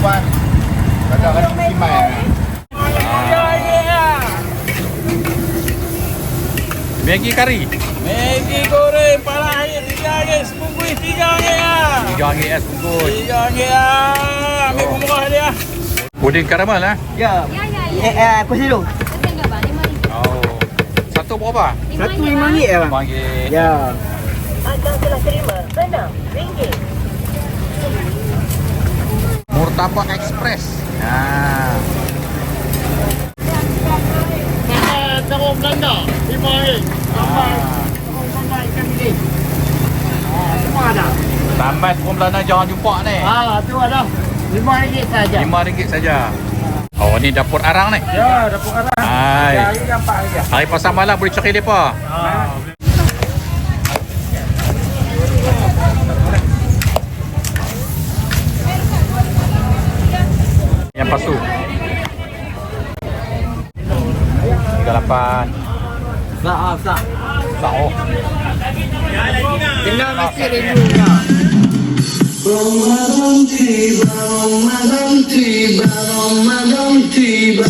Wan. Kadang-kadang simai. Maggi kari. Maggi goreng parah RM3 sebungkus RM3 ah. RM3 sebungkus. RM3 ah. Ambil murah dia. Puding karamel lah. Ya. Kuih dulu. Oh. Satu berapa? Satu RM5 ya, bang. RM5. Ya. Anda telah terima RM6. Murtabak Express. Nah. Terung Belanda RM5. Terung Belanda ikan bilis. Semua ada. Tambah terung Belanda jangan jumpa ni. Tu ada. RM5 saja. RM5 saja. Oh, ni dapur arang ni. Ya, dapur arang. Hai. Hari nampak aja. Hari pasar malam boleh cari depa. Yang pasu. 38. Sah. Sao. Kena mesti review ya. Ramadan tiba. Marhaban ya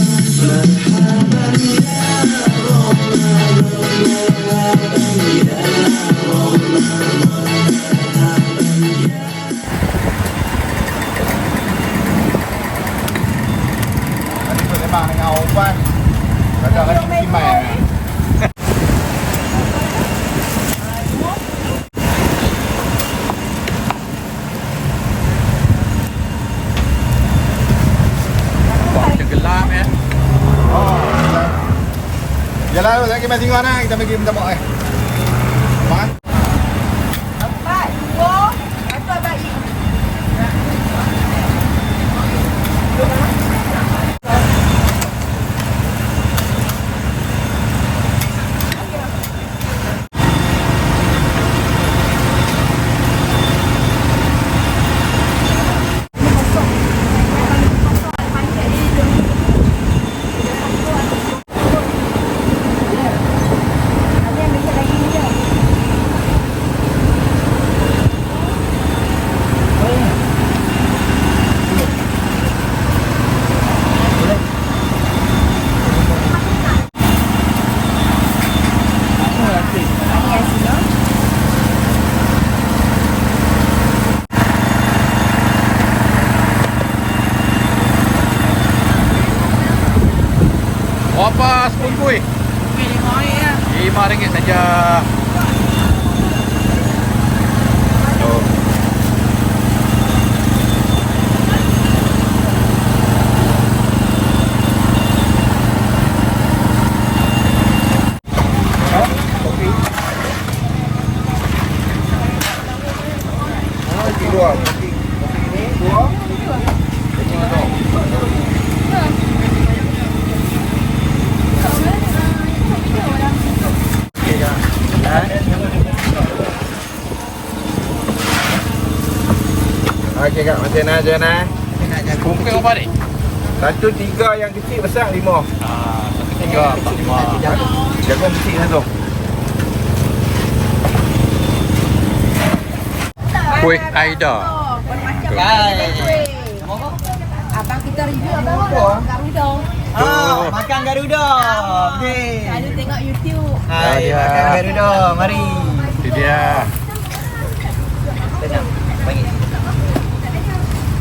Tadi tu memang dengan Wan. Kadang-kadang simai. Macam gelap ya. Oh. Jalan tu lagi mai tengok nah, kita pergi minta mak eh. Mak. Empat, dua, satu bayi. Berapa sepun kuih? RM5 saja. Oh. Dua. Okey kak, macam mana je nah? Kuih apa ni? Satu tiga yang kecil besar lima. Satu tiga, empat lima. Jagung kecil satu. Kuih Aida. Abang kita review abang Garuda. Makan Garuda. Okey. Selalu tengok YouTube. Hai, makan Garuda. Mari. Itu dia.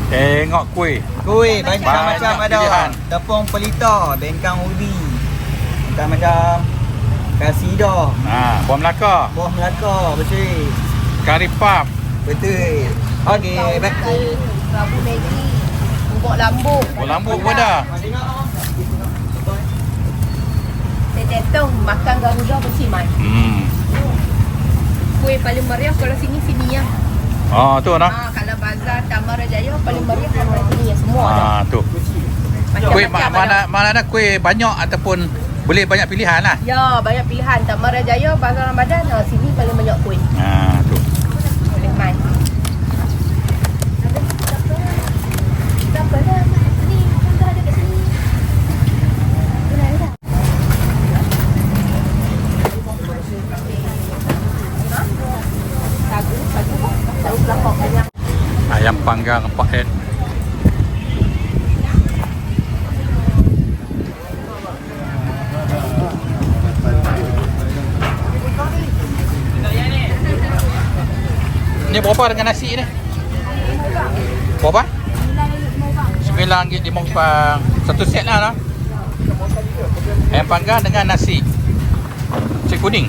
Tengok kuih. Kuih banyak Banyak macam ada. pilihan. Tepung pelita, bengkang ubi. Macam-macam kasidah, Buah Melaka. buah Melaka, betul. Kari pap. Betul. Okey, baik. Rabu Maggi. Bubuk lambuk. Buah lambuk pun ada. Tetong makan Garuda bersih mai. Kuih paling meriah kalau sini ya. Tu nah. Kalau bazar Taman Jaya paling meriah kalau sini ya semua ada. Tu. Kuih mana ada kuih banyak ataupun boleh banyak pilihan lah. Ya, banyak pilihan. Taman Jaya, Bazar Ramadan, sini paling banyak kuih. Tu. Boleh main. Ayam panggang 4 head. Ni berapa dengan nasi ni? Berapa? RM9.50. Satu set lah. Ayam panggang dengan nasi nasi kuning.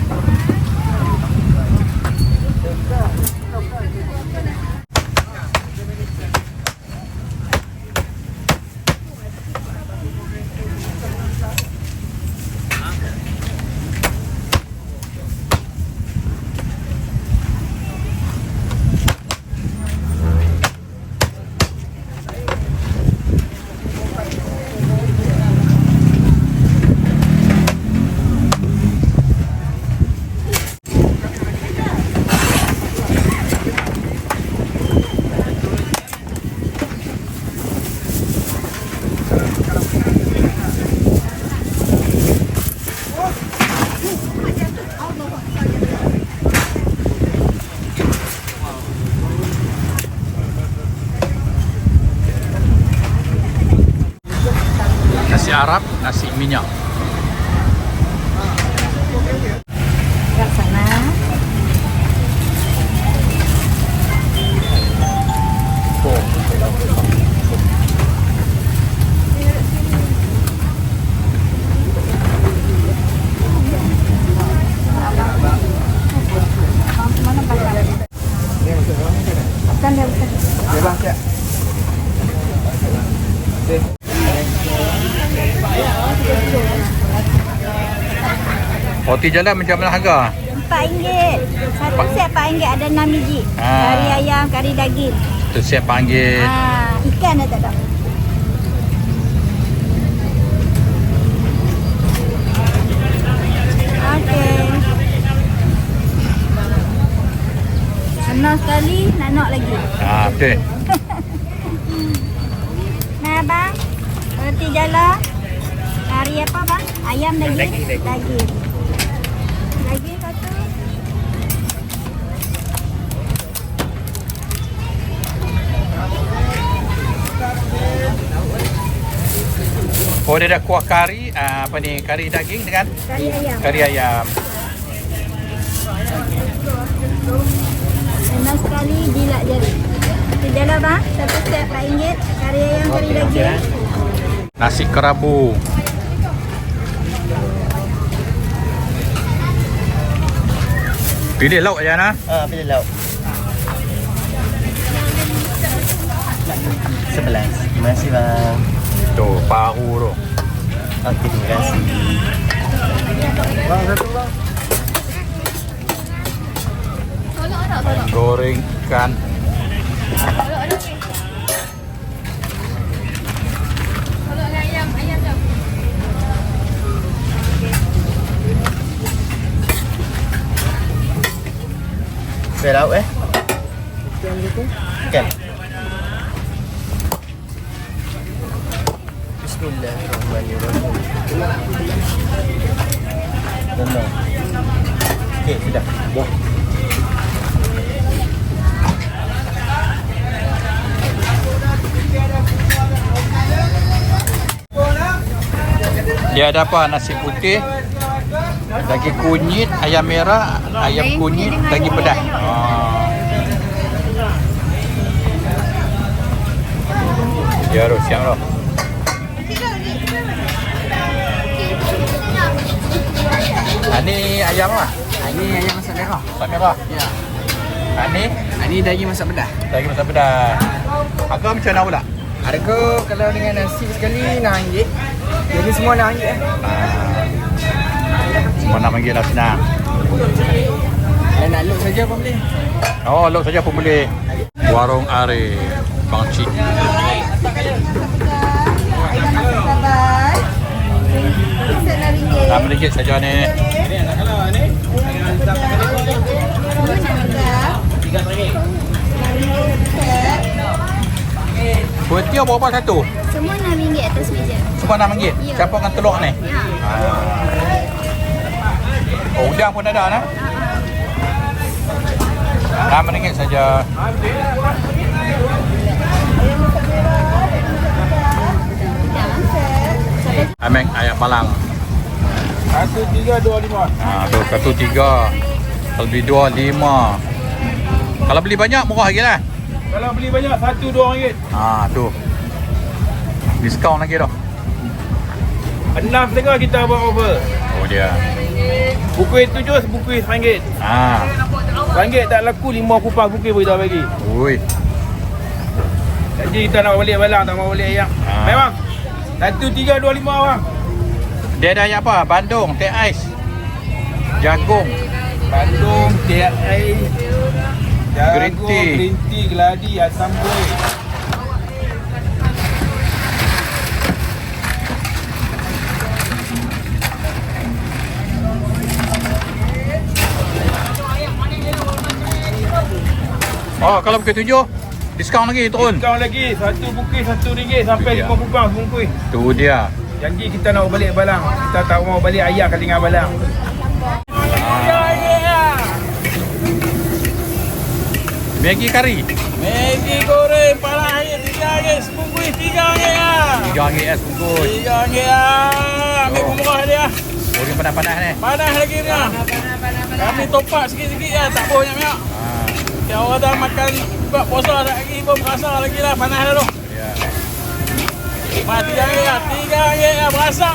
Nasi Arab, nasi minyak. Kat sana. Bukan dia, bukan. Dia bang, siap. Roti jalan macam mana harga? RM4. Satu set RM4 ada 6 biji. Ah. Kari ayam, kari daging. Tu siap panggil. Ikan dah tak ada. Okey. Senang sekali, nak lagi. Okey. Nah, bang. Roti jala. Kari apa, bang? Ayam daging. Daging. Daging satu. Oh, dia ada kuah kari, apa ni? Kari daging dengan Kari ayam. kari ayam. Senang sekali, jilat jari. Roti jala, bang. Satu set RM4. Kari ayam, kari daging. Nasi kerabu. Pilih lauk je Ana. Pilih lauk. 11. Terima kasih bang. Tu paru tu. Okey, terima kasih. Bang, satu bang. Goreng ikan. Saya lauk Ikan. Bismillahirrahmanirrahim. Rendang. Okey, sudah. Buah. Dia ada apa? Nasi putih, daging kunyit, ayam merah, ayam kunyit, daging pedas. Ya, Ros, siap Ros. Ini ayam apa? Ini ayam masak merah. Masak merah? Ya. Ini? Ini daging masak pedas. Daging masak pedas. Harga macam mana pula? Harga kalau dengan nasi sekali RM6. Jadi semua RM6 Semua nak panggil lah senang. Dan nak look saja pun boleh. Oh, lok saja pun boleh. Warung Arif, Bang Cik. RM6 saja ni. Kuih tiaw berapa satu? Semua RM6 atas meja. Semua RM6. Ya. Campur dengan telur ni. Ya. Oh, udang pun ada nah. RM6 saja. Ameng ayam malang. 1325. Tu satu 3. Lebih 2 5. Kalau beli banyak murah lagi lah. Kalau beli banyak, satu RM2. Tu. Diskaun lagi dah. 6.5 kita buat over. Oh dia. Bukui 7, bukui RM1. RM1 tak laku, 5 kupang bukui pun kita bagi. Ui. Jadi kita nak balik balang, tak mau balik ayam. Baik bang. 1325 bang. Dia ada ayam apa? Bandung, teh ais, jagung, Bandung, teh ais, Green tea. green tea, geladi, asam boy. Oh, kalau bukit 7 diskaun lagi turun. Diskaun lagi, satu bukui RM1 sampai 5 kupang bungkus. Tu dia. Janji kita nak balik balang. Kita tak mau balik ayam kali dengan balang. Maggi kari. Maggi goreng parah air RM3 sebungkus RM3 ya. RM3 sebungkus. RM3 ya. Ambil murah dia. Goreng panas-panas ni. Panas lagi dia. Kami top up sikit-sikit ya, tak banyak-banyak. Dia orang dah makan buka puasa tak lagi pun berasa lagi lah, panas dah tu. Ya. RM3 ya, RM3 ya, berasa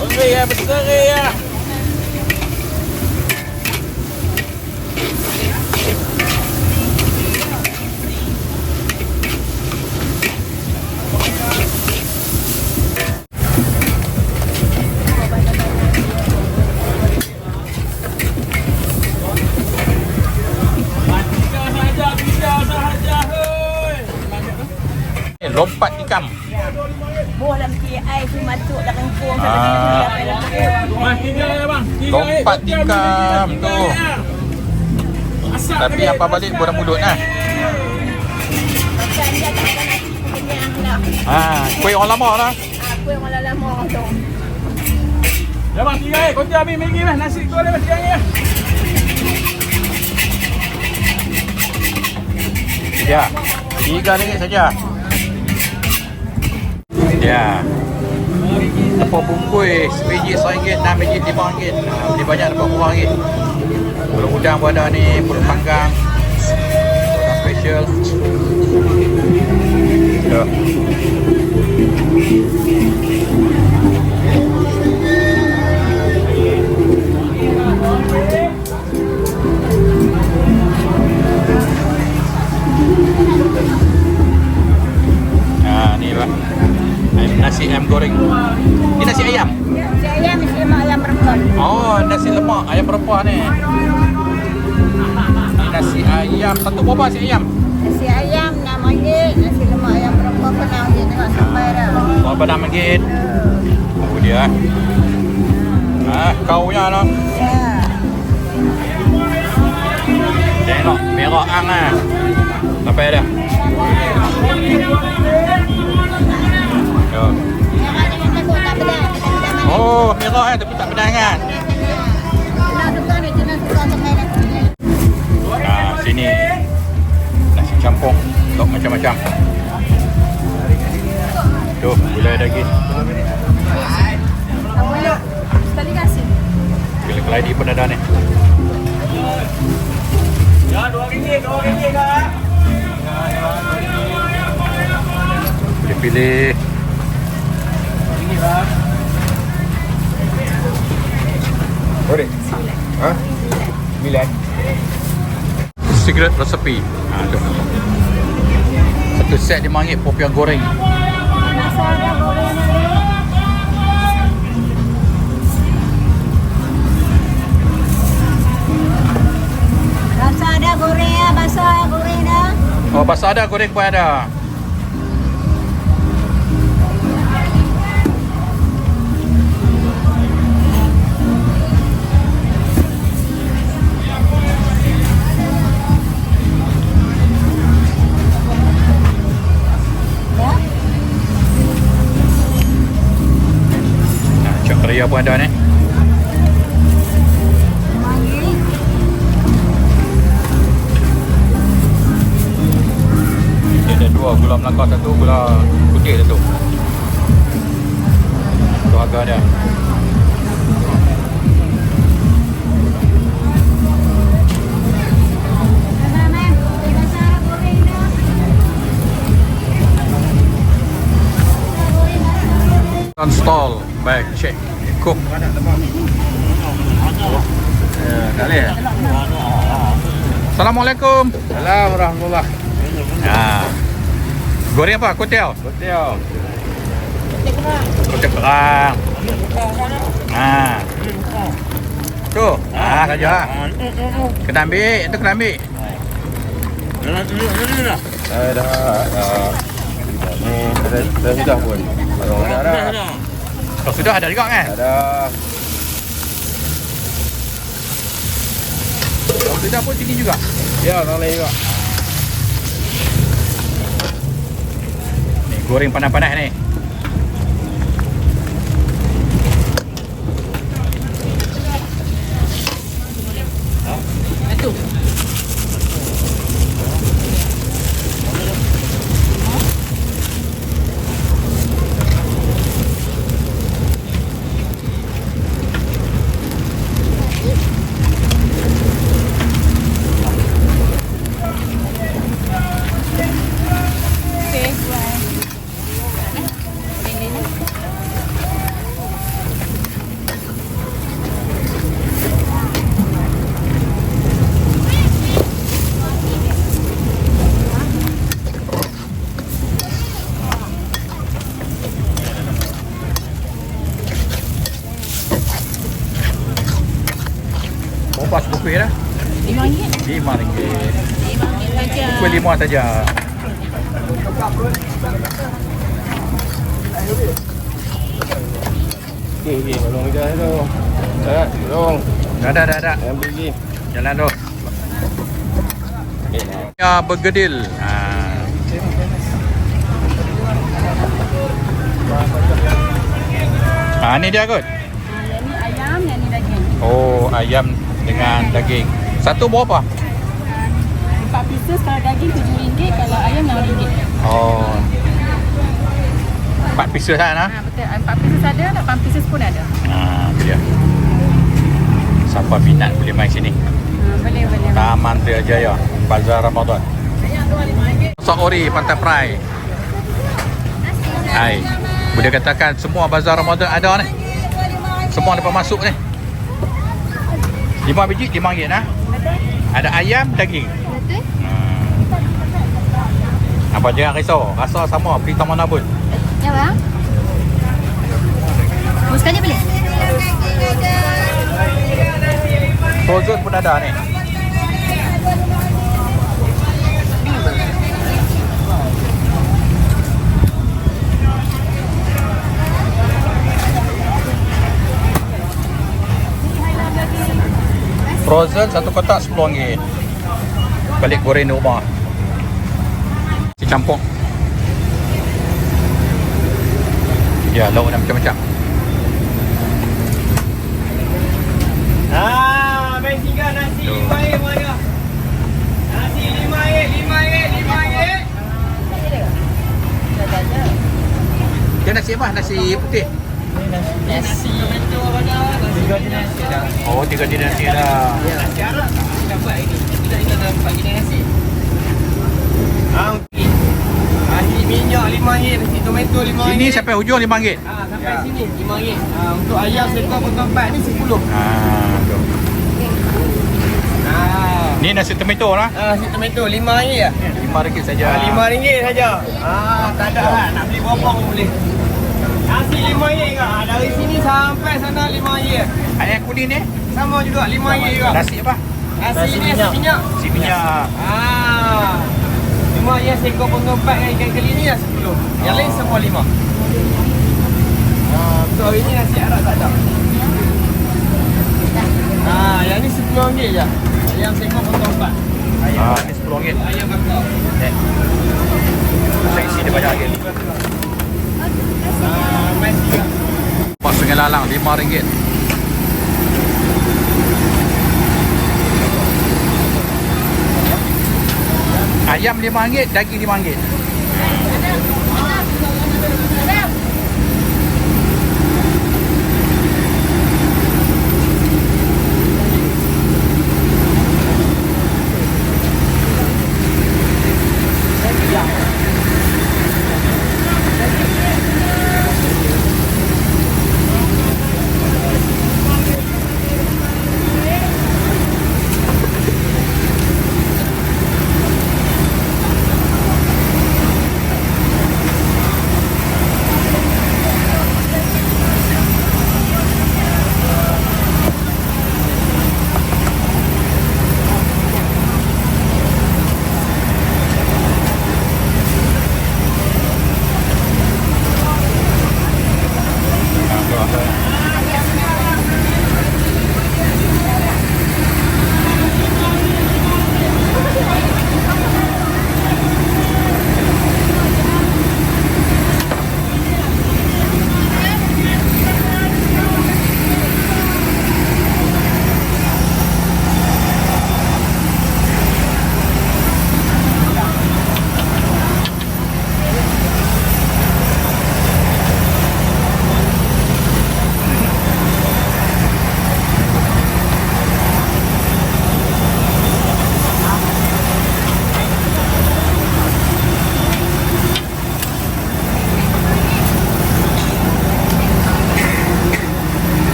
Seri ya, berseri ya. Lompat tikam. Buah dalam KI tu masuk dah kengkung. Lompat tikam tu. Tapi apa balik buat mulut lah. Makan dia tak ada nasi kenyang dah. Kuih orang lama lah. Aku yang malah lama tu. Ya bang, RM3. Kau ambil Maggi lah. Nasi goreng RM3 lah. Ya. RM3 saja. Ya. Dapat bungkus biji RM1, 6 biji RM5. Beli banyak dapat murah lagi. Pulut udang pun ada ni, pulut panggang. Udang special. Ya. Ni lah. Nasi ayam goreng. Ini nasi ayam. Si ayam mesti lemak ayam perempuan. Oh, nasi lemak ayam perempuan ni. Ini nasi ayam. Satu berapa nasi ayam? Nasi ayam RM6, nasi lemak ayam perempuan pun RM6 tengok sampai dah. Berapa RM6? Oh dia. Kaunya lah. Ya. Tengok merah ang lah. Sampai dah. Merah dengan takut tak pedas. Oh, merah tapi tak pedas kan? Nak tukar ni, nak tukar sampai dah. Sini nasi campur untuk macam-macam. Tuh, gulai daging. Boleh. Sekali kasih. Gulai keladi pun ada ni. Ya, RM2 kak. Pilih. Ini bang. Boleh? Ha? 9. Secret recipe. Tu. Satu set RM5 popiah goreng. Rasa ada goreng ni. Rasa ada goreng ya, basah goreng dah. Oh, basah ada, goreng pun ada. Ria pun ada ni. Gula Melaka satu, gula putih satu. Itu harga dia. Stall, baik, check, cook. Tak boleh. Assalamualaikum. Assalamualaikum warahmatullahi. Goreng apa? Kutil? Betul. Kutil kerang. Tu. Saja. Kena ambil, itu kena ambil. Saya dah ni sudah pun. Kalau ada. Oh, sudah ada juga kan? Ada. Oh, sudah pun tinggi juga. Ya, orang lain juga. Ni goreng panas-panas ni. Berapa sebukui dah? RM5. RM5. RM5 saja. Bukui 5 saja. Okey, tolong kita tu. Dah, tolong. Dah. Ambil lagi. Jalan tu. Ya, bergedil. Ni dia kot. Yang ni ayam, yang ni daging. Oh, ayam dengan daging. Satu berapa? 4 pieces kalau daging RM7, kalau ayam RM6. Oh. 4 pieces lah nah. Betul. 4 pieces ada, 8 pieces pun ada. Itu dia. Siapa minat boleh main sini. Boleh. Taman Ria Jaya, Bazar Ramadan. Masak ori Pantai Prai. Hai. Boleh katakan semua Bazar Ramadan ada ni. Semua dapat masuk ni. 5 biji RM5 nah. Ada ayam, daging. Betul. Apa jangan risau. Rasa sama pergi Taman Nabun. Ya bang. Buskan je boleh? Frozen pun ada ni. Frozen satu kotak RM10. Balik goreng di rumah. Si campur. Ya, lauk dan macam-macam. Main tiga nasi RM5 mana? Nasi RM5. Dia nasi apa? Nasi putih? Nasi tomato mana? Tiga nasi dah. Oh, 3 jenis nasi dah. Nasi Arab dapat ini. Kita dapat jenis nasi. Nasi minyak RM5, nasi tomato RM5. Sini sampai hujung RM5. Sampai sini RM5. Untuk ayam sekor potong 4 ni RM10. Tu. Ni nasi tomato lah. Nasi tomato RM5 lah. RM5 saja. RM5 saja. Tak ada lah. Nak beli berapa pun boleh. Nasi RM5 ke? Dari sini sampai sana RM5. Ayam kuning ni? Sama juga RM5 juga. Nasi apa? Nasi minyak. Nasi minyak. RM5 sekor potong 4 dengan ikan keli ni lah RM10. Yang lain semua RM5. So hari ni nasi Arab tak ada. Yang ni RM10 je. Ayam sekor potong 4. Ni RM10. Ayam bakar. Saya isi dia banyak lagi. Mai tiga. Pas dengan lalang RM5. Ayam RM5, daging RM5.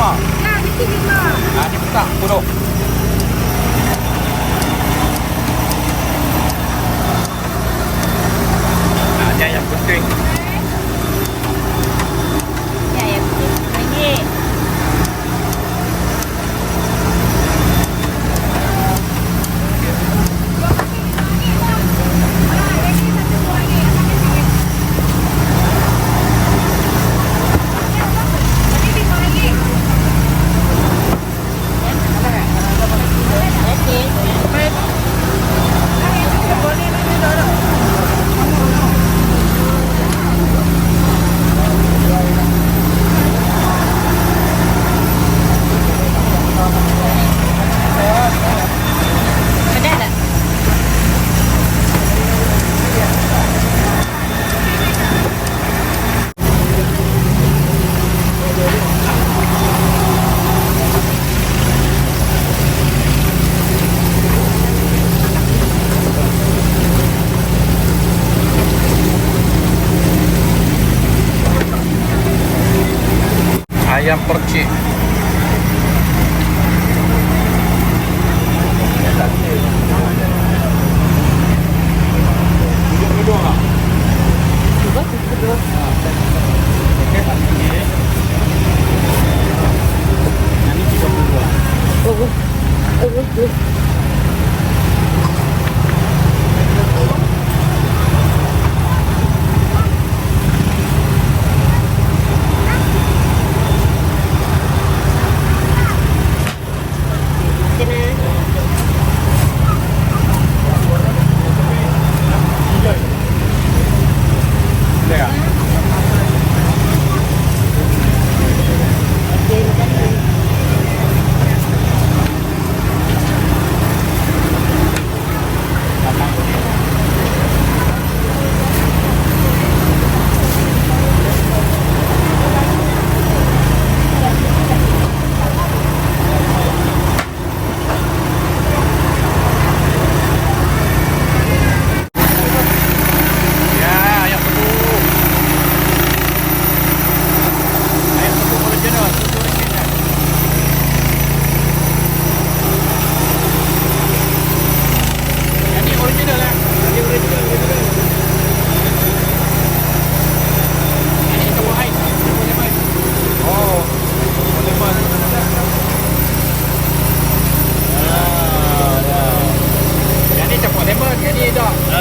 Ya, mesti 5. Ni petak 10. Ni ayam penting. Ya, yang penting RM10. Ayam percik.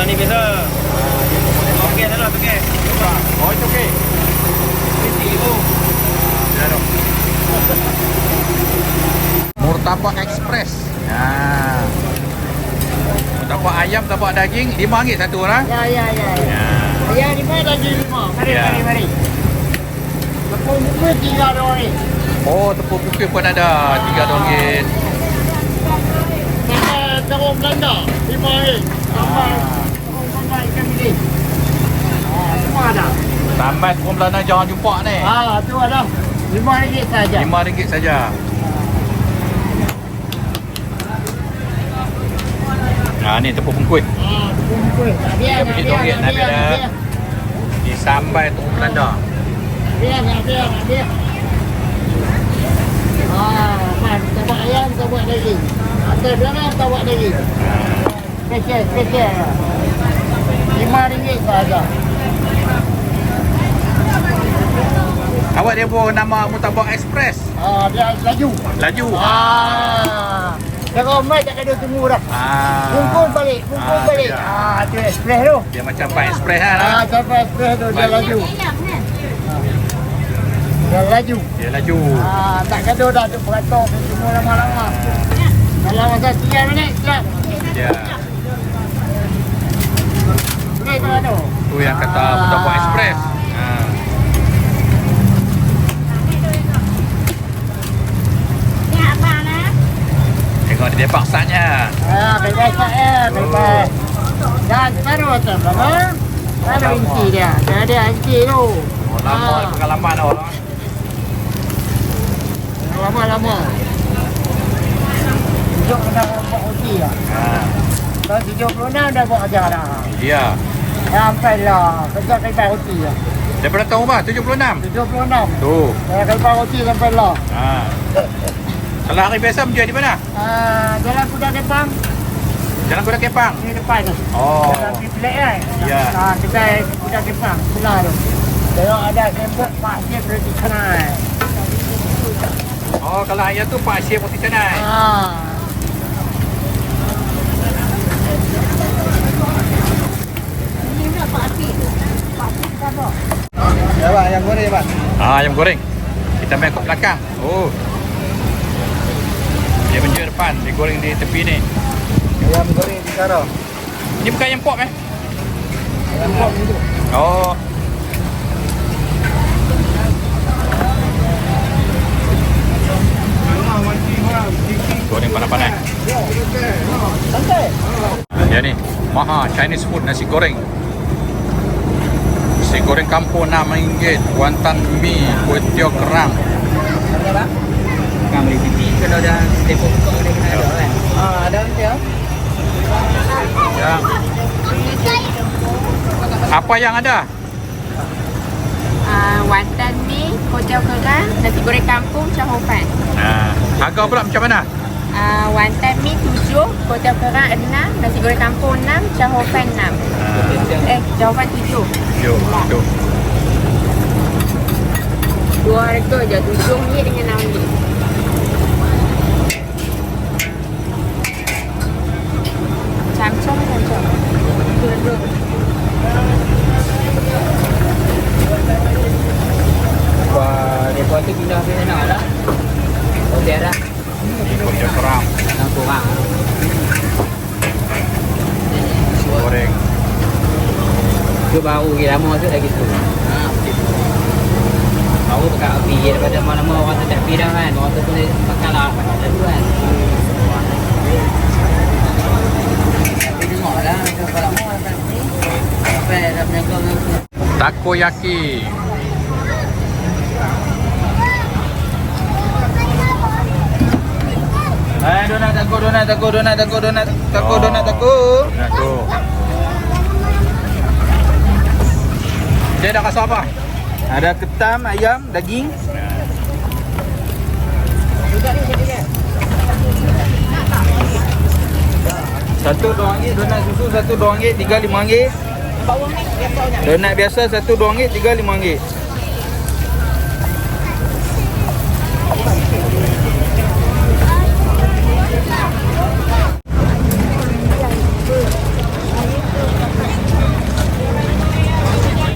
Ni biasa. Okey dah lah, okey. Oh, itu okey. Murtabak Express. Murtabak ayam, murtabak daging RM5 satu orang. Ya. Ya, 5 lagi 5. Mari, Ya. mari. Tepung bukit 3 RM. Oh, tepung bukit pun ada RM3. Terung Belanda 5 RM. Terung Belanda ikan bilis. Semua ada. Tambah tepung Belanda jangan jumpa ni. Tu ada. RM5 saja. RM5 saja. Ni tepung bungkus. Tepung bukit. Biar. RM7 Nabi dah. Disambai tepung Belanda. Biar. Kita buat ayam, kita buat daging. Atas belakang kita buat daging. Special. RM5 saja. Awak dia buat nama Murtabak Express. Dia laju. Laju. Kalau mai tak ada tunggu dah. Kumpul balik. Ya. Tu express tu. Dia macam Pak Express lah. Sampai express tu dia laju. Dia laju. Dia laju. Tak kata dah tu beratok semua lama-lama. Dalam masa 3 minit siap. Ya. Boleh tak ada? Tu yang kata Murtabak Express. Ni apa nak? Tengok dia paksanya. Bebas bebas. Dan baru tu belakang. Ada inci dia. Dia ada inci tu. Lama pengalaman orang. Lama-lama. Sejak kena buat uji lah. Tahun 76 dah buat ajar dah. Ya. Sampailah. Kerja kerja uji lah. Daripada tahun berapa? 76? 76. Tu. Saya kelpang roti sampai lah. Kalau hari biasa menjual di mana? Jalan Kuda Kepang. Jalan Kuda Kepang. Ni depan tu. Oh. Jalan Piplek kan? Ya. Kedai Kuda Kepang. Sebelah tu. Tengok ada sembok Pak Syed Roti Canai. Oh, kalau ayah tu Pak Syed Roti Canai. Ya Pak, ayam goreng Pak. Ayam goreng. Kita main kat belakang. Oh. Dia menjual depan, dia goreng di tepi ni. Ayam goreng di Karo. Ni bukan ayam pop eh? Ayam pop itu. Oh. Goreng panas-panas. Dia ni, Maha Chinese food nasi goreng. Nasi goreng kampung RM6, wonton mi, kuih tiaw kerang. Kan beli TV kalau dah telefon buka dia kena ada kan. Ada nanti ya. Ya. Apa yang ada? Wonton mi, kuih tiaw kerang, nasi goreng kampung, cahopan. Harga pula macam mana? Wonton mi 7, kuih tiaw kerang 6, nasi goreng kampung 6, cahopan 6. Cahopan 7. Yo, tu. Dua harga je, RM7 dengan RM6. Camcam. Wah, depa tu pindah ke sana dah. Hotel dah. Kuih tiaw kerang, Nak kurang. goreng. Tu baru lagi lama tu dah gitu. Baru pakai api daripada mana-mana orang tu tak api dah kan. Orang tu boleh pakai lah tu kan. Tapi tengoklah kalau mau tak ni. Sampai dah menjaga dengan Takoyaki. Donat tako. Nah, tu. Dia dah rasa apa? Ada ketam, ayam, daging. Satu RM2, donat susu satu RM2, tiga RM5. Donat biasa satu RM2, tiga RM5.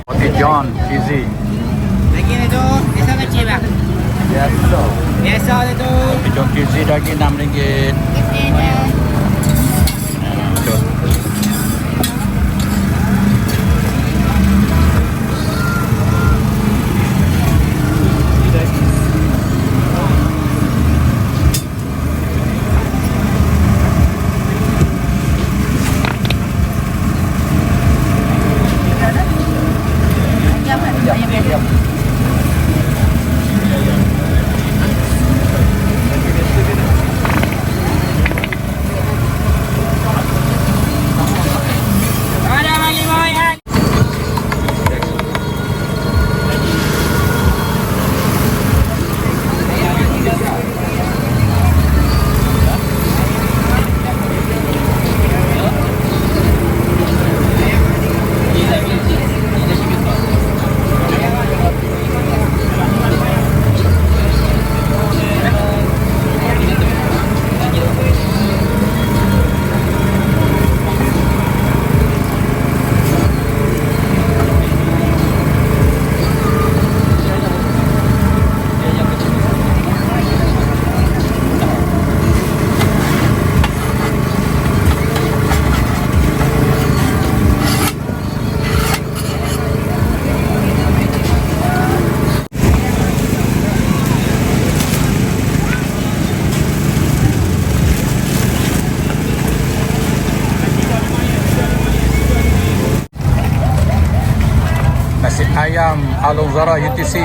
Roti John, cheesy. daging tu biasa kecil lah. Biasa. Biasa tu. Roti John cheesy daging RM6. Tu. Nasi ayam Alung Zara UTC.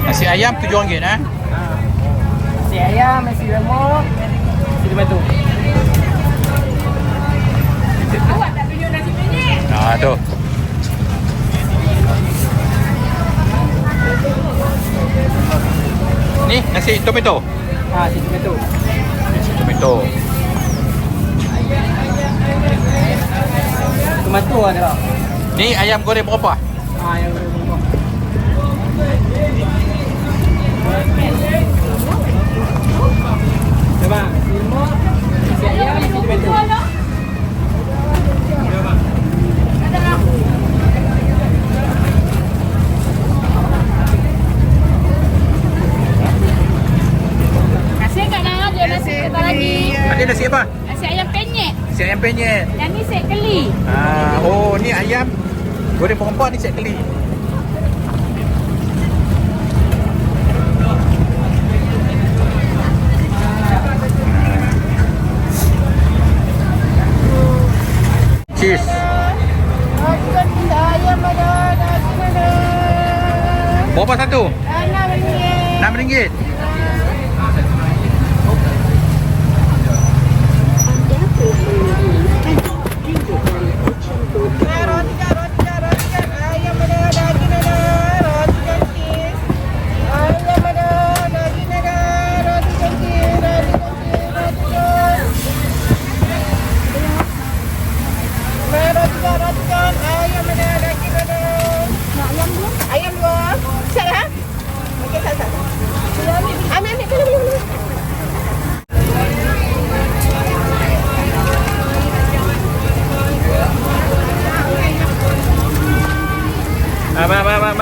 Nasi ayam RM7 eh? Nasi ayam, nasi lemak, nasi batu. Awak tak tunjuk nasi penyet? Tu. Ni nasi tomato. Situ tu. Nasi tomato. Tomato ada. Ni ayam goreng berapa? Yang berapa? Coba. Nasi ayam, nasi tomato. Nasi kat dalam ada nasi satu lagi. Ada nasi apa? Nasi ayam penyet. Nasi ayam penyet. Yang ni set keli. Oh, ni ayam goreng perempuan ni set keli. Cheese. Ayam ada, nasi ada. Berapa satu? RM6. RM6. Ayam dua. Salah? Okey, salah. Ambil.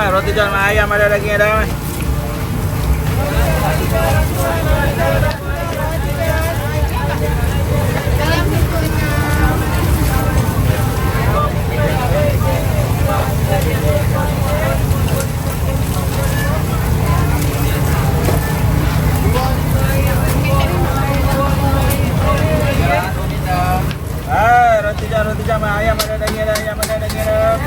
Roti john sama ayam ada daging ada. Roti john sama ayam ada daging ada.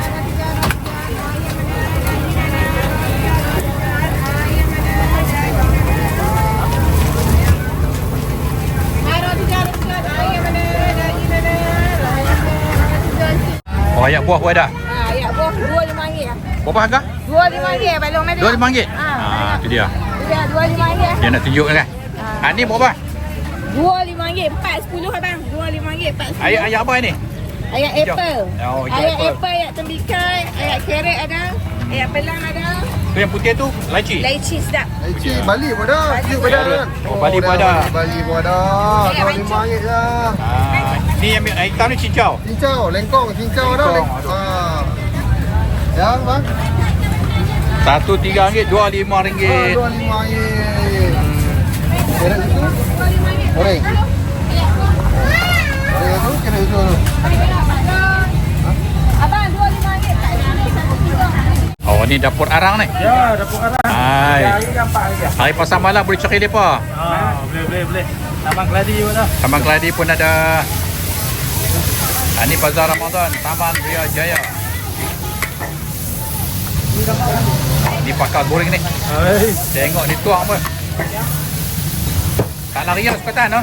Oh, ayak buah pun ada. Ayak buah RM2.5 lah. Berapa harga? RM2.5 balong merah. RM2.5. Tu dia. Dia RM2.5 lah. Dia nak tunjuk kan? Ni berapa? RM2.5, 4.10 abang. RM2.5, 4.10. Ayak apa ni? Ayak Hijau. apple. Oh, hijau Ayak apple. apple, ayak tembikai, ayak carrot ada. Ayak pelang ada. Tu yang putih tu, lychee. Lychee sedap. Cik, Bali pun ada. Cik pun ada. Oh, Bali pun ada. Bali pun ada. RM25 lah. Ni yang hitam ni cincau. Cincau, lengkong, cincau ada. Ya, bang. Satu RM3, dua RM5. RM25. Kira itu? Goreng. Goreng tu, kira itu tu. Abang, RM2.5. Tak ada satu kilo. Oh, ni dapur arang ni. Ya, dapur arang. Hai. Hari nampak aja. Hari pasar malam boleh cari depa. Boleh. Taman Keladi pun dah. Taman Keladi pun ada. Ini Bazar Ramadan, Taman Ria Jaya. Ni pakar goreng ni. Tengok ni tuang pun. Tak lari lah sekatan no?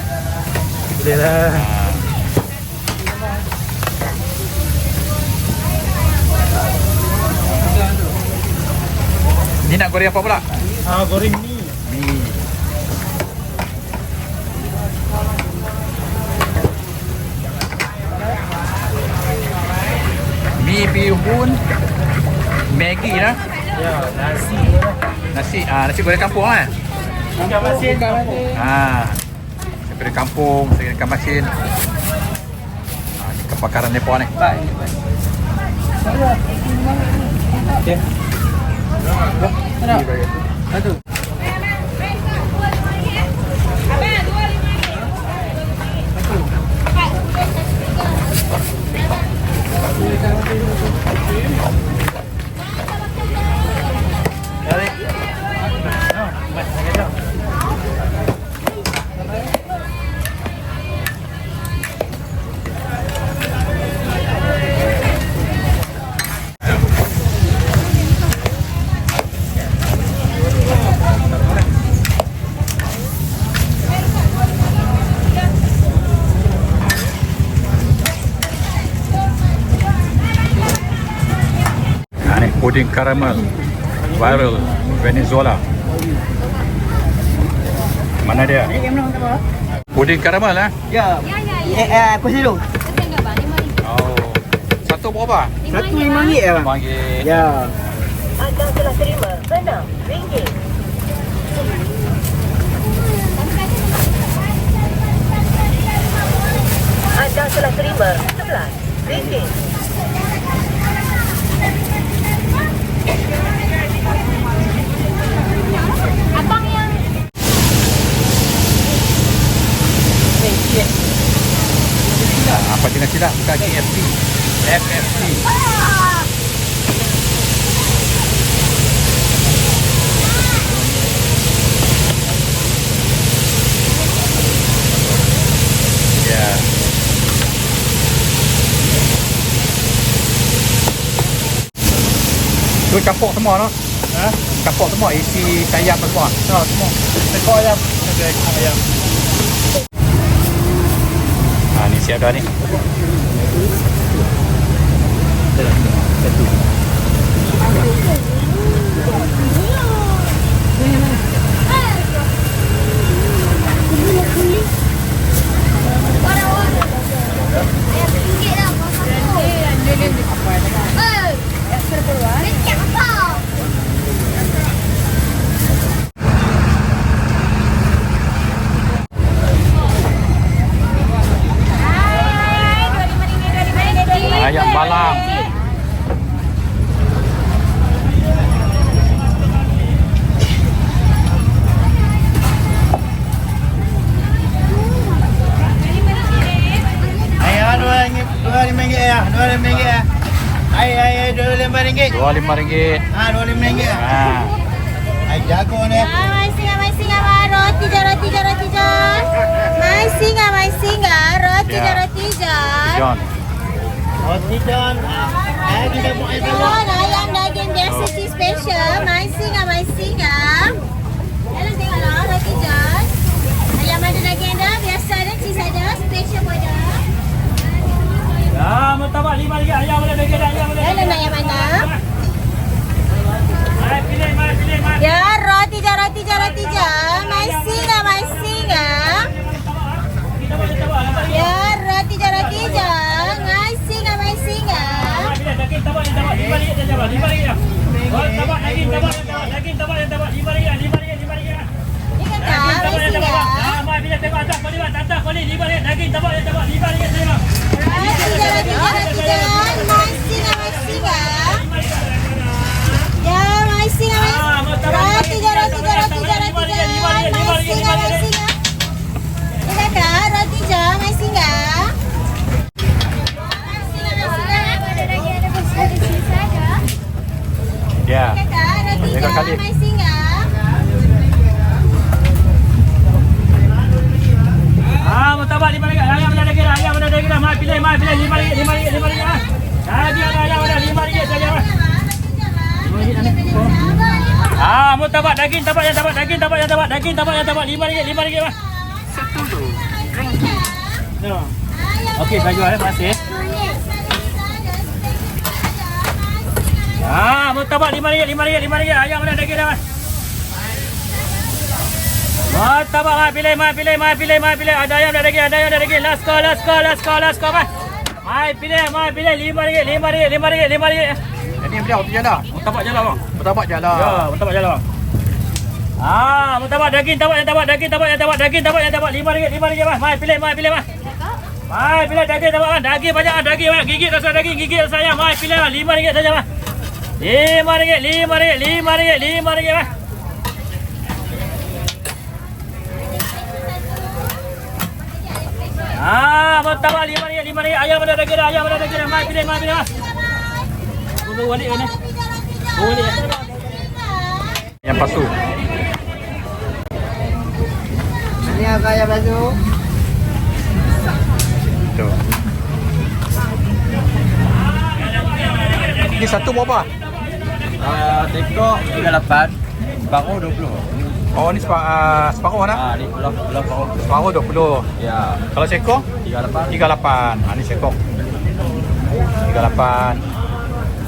Boleh lah. Ni nak goreng apa pula? Goreng ni. Mi bihun Maggi lah. Ya, nasi. Nasi goreng kampung lah. Ikan masin. Nasi goreng kampung, nasi ikan masin. Ni kepakaran mereka ni. Okey. Satu. Puding karamel viral Venezuela. Mana dia? Puding karamel Ya. Kuih dulu. Oh. Satu berapa? Satu RM5 ya. RM5. Ya. Anda telah terima RM6. Anda telah terima RM11. Abang yang Apa tidak silap bukan KFC. FFC. Ya. Tu campur semua no? Campur semua isi ayam semua. Semua. Ekor ayam. Ada ekor ayam. Ni siap dah ni. Ayam balang. RM2 ya. RM2 ya. Ai RM25. RM25. RM25 ya. Ai jago ni. mai singa roti jar. Mai singa roti Ya. jar. John. Roti John. Kita buat itu. Ayam daging biasa cheese special. Mai singa. Lalu tengoklah roti jar. Ayam ada daging ada, biasa ada, cheese ada, special pun ada. Ya, martabak RM5. Ayam boleh daging ayam boleh. Lalu nak yang mana? Mai pilih. Ya, roti jar. Mai singa. Ya, roti jar. Mai singa. Daging tabak RM5 saja. RM5 ya. Tabak daging tabak RM5. Ini kata, mai singa. Mai pilih tebak atas kuali RM5. Daging tabak RM5 saja. Roti jar. Mai singa. Ya, mai singa. Roti jar. Mai singa. Ini kata, roti jar. Mai singa. Ya. Kata, roti Jaga jar. kali. Mai singa. Martabak RM5. Ayam ada daging. Mai pilih RM5. Daging ada ayam ada RM5 saja. Martabak daging tabak RM5. Okey, saya jual terima kasih. Martabak RM5. Ayam ada daging dah. Martabak mai pilih. Ada ayam ada daging. Last call. Mai pilih RM5. Ini beli roti jala. Martabak je lah bang. Martabak jala. Ya, martabak je lah bang. Martabak daging tabak RM5 mas. Mai pilih mas. Mai pilih daging tabak mas. Daging banyak mas. Daging banyak. Gigit rasa ayam. Mai pilih mas. RM5 saja mas. RM5 mas. Martabak RM5. Ayam ada daging. Mai pilih mas. Bawa balik ni. Yang pasu. Ini apa ya baju? Tu. Ini satu berapa? Tekok 38, separuh 20. Oh ni separuh mana? Ni pulau separuh. Separuh 20. Ya, Kalau sekor? 38. 38. Ni sekor. 38.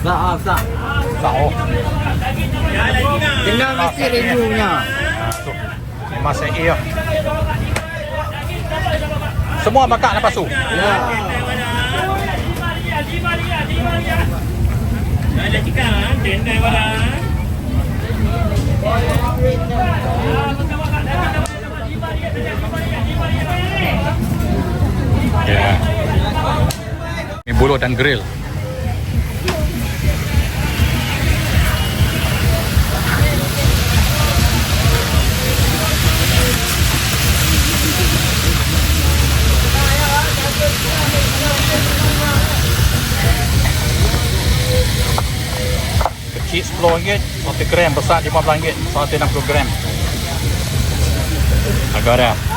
Sak. Oh. Kena mesti reviewnya. Tu. Memang saya iya. Semua makan lepas tu. Ya. Ya. Ini buluh dan grill. Kecil RM10, satu gram besar RM15, 160 gram. Agak dah.